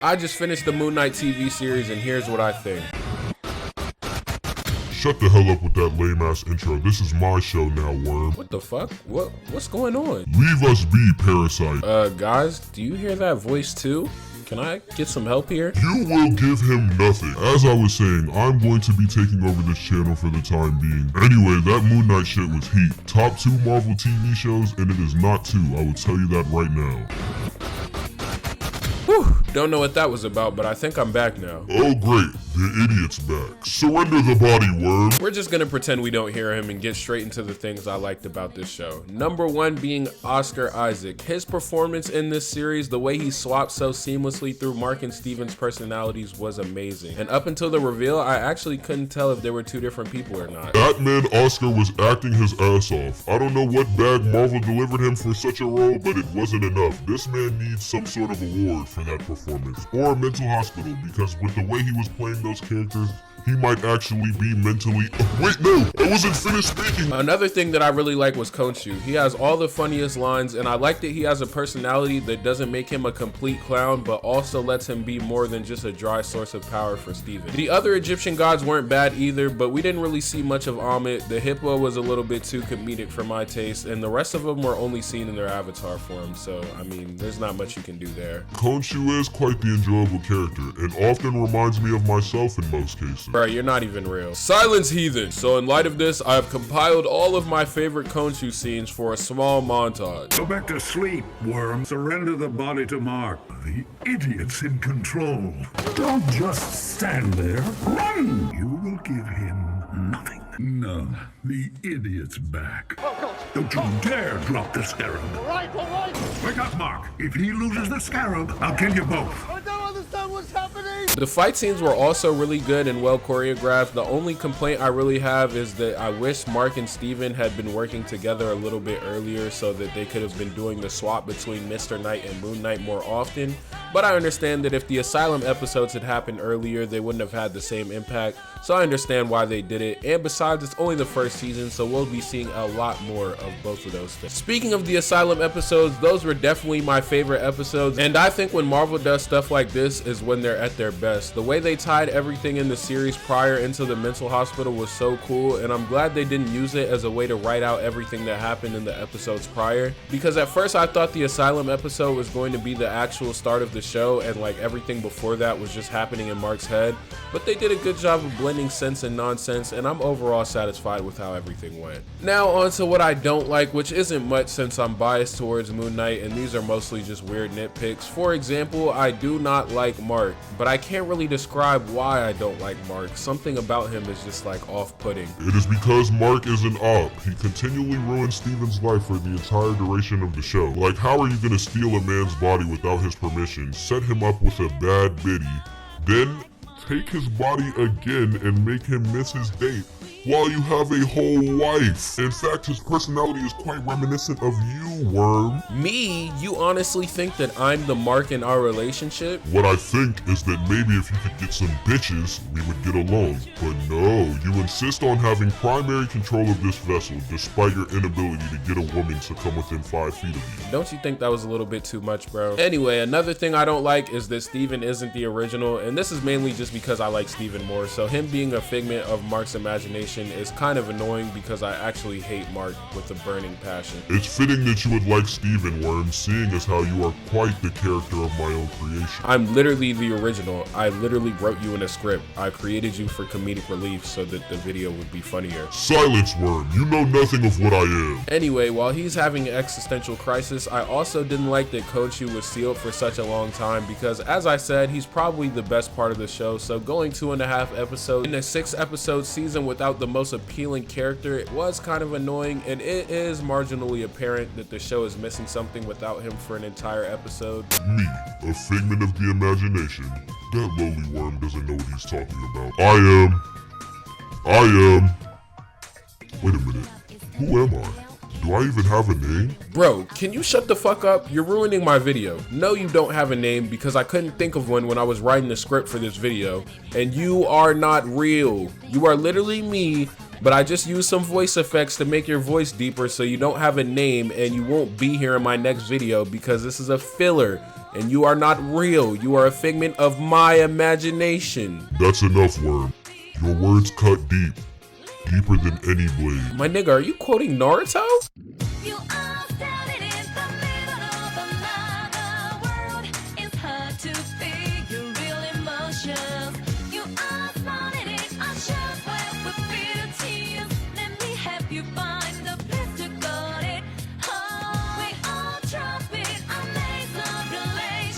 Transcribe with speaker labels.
Speaker 1: I just finished the Moon Knight TV series and here's what I think.
Speaker 2: Shut the hell up with that lame ass intro. This is my show now, worm.
Speaker 1: What the fuck? What's going on?
Speaker 2: Leave us be, parasite.
Speaker 1: Guys, do you hear that voice too? Can I get some help here?
Speaker 2: You will give him nothing. As I was saying, I'm going to be taking over this channel for the time being. Anyway, that Moon Knight shit was heat. Top 2 Marvel TV shows, and it is not 2. I will tell you that right now.
Speaker 1: Whew, don't know what that was about, but I think I'm back now.
Speaker 2: Oh great, the idiot's back. Surrender the body, worm.
Speaker 1: We're just gonna pretend we don't hear him and get straight into the things I liked about this show. Number 1 being Oscar Isaac. His performance in this series, the way he swapped so seamlessly through Mark and Steven's personalities was amazing. And up until the reveal, I actually couldn't tell if they were 2 different people or not.
Speaker 2: That man Oscar was acting his ass off. I don't know what bag Marvel delivered him for such a role, but it wasn't enough. This man needs some sort of award for that performance, or a mental hospital, because with the way he was playing those characters, he might actually be mentally— wait, no, I wasn't finished speaking.
Speaker 1: Another thing that I really like was Khonshu. He has all the funniest lines, and I like that he has a personality that doesn't make him a complete clown, but also lets him be more than just a dry source of power for Steven. The other Egyptian gods weren't bad either, but we didn't really see much of Amit. The hippo was a little bit too comedic for my taste, and the rest of them were only seen in their avatar form, so I mean, there's not much you can do there.
Speaker 2: Khonshu is quite the enjoyable character, and often reminds me of myself in most cases.
Speaker 1: Bro, you're not even real. Silence, heathen! So in light of this, I have compiled all of my favorite Khonshu scenes for a small montage.
Speaker 3: Go back to sleep, worm. Surrender the body to Mark. The idiot's in control. Don't just stand there. Run! You will give him nothing. None. The idiot's back. Don't you dare drop the scarab.
Speaker 4: All right.
Speaker 3: Wake up, Mark. If he loses the scarab, I'll kill you both.
Speaker 4: I don't understand what's happening.
Speaker 1: The fight scenes were also really good and well choreographed. The only complaint I really have is that I wish Mark and Steven had been working together a little bit earlier so that they could have been doing the swap between Mr. Knight and Moon Knight more often. But I understand that if the Asylum episodes had happened earlier, they wouldn't have had the same impact. So I understand why they did it. And besides, it's only the first season, so we'll be seeing a lot more of both of those things. Speaking of the Asylum episodes, those were definitely my favorite episodes. And I think when Marvel does stuff like this is when they're at their best. The way they tied everything in the series prior into the mental hospital was so cool, and I'm glad they didn't use it as a way to write out everything that happened in the episodes prior. Because at first I thought the Asylum episode was going to be the actual start of the show, and like everything before that was just happening in Mark's head. But they did a good job of blending sense and nonsense, and I'm overall satisfied with how everything went. Now on to what I don't like, which isn't much since I'm biased towards Moon Knight, and these are mostly just weird nitpicks. For example, I do not like Mark, but I can't really describe why I don't like Mark. Something about him is just like off-putting.
Speaker 2: It is because Mark is an op. He continually ruins Steven's life for the entire duration of the show. Like, how are you gonna steal a man's body without his permission, set him up with a bad biddy, then take his body again and make him miss his date while you have a whole wife? In fact, his personality is quite reminiscent of you, worm.
Speaker 1: Me? You honestly think that I'm the Mark in our relationship?
Speaker 2: What I think is that maybe if you could get some bitches, we would get along. But no, you insist on having primary control of this vessel despite your inability to get a woman to come within 5 feet of you.
Speaker 1: Don't you think that was a little bit too much, bro? Anyway, another thing I don't like is that Steven isn't the original, and this is mainly just because I like Steven more, so him being a figment of Mark's imagination is kind of annoying because I actually hate Mark with a burning passion.
Speaker 2: It's fitting that you would like Steven, worm, seeing as how you are quite the character of my own creation.
Speaker 1: I'm literally the original. I literally wrote you in a script. I created you for comedic relief so that the video would be funnier.
Speaker 2: Silence, worm. You know nothing of what I am.
Speaker 1: Anyway, while he's having an existential crisis, I also didn't like that Khonshu was sealed for such a long time because, as I said, he's probably the best part of the show, so going 2.5 episodes in a 6-episode season without the most appealing character, it was kind of annoying, and it is marginally apparent that the show is missing something without him for an entire episode.
Speaker 2: Me, a figment of the imagination. That lowly worm doesn't know what he's talking about. I am. Wait a minute. Who am I? Do I even have a name?
Speaker 1: Bro, can you shut the fuck up? You're ruining my video. No, you don't have a name because I couldn't think of one when I was writing the script for this video. And you are not real. You are literally me, but I just used some voice effects to make your voice deeper so you don't have a name and you won't be here in my next video because this is a filler. and you are not real. You are a figment of my imagination.
Speaker 2: That's enough, Worm. Your words cut deep. Deeper than any blade.
Speaker 1: My nigga, are you quoting Naruto?
Speaker 4: You are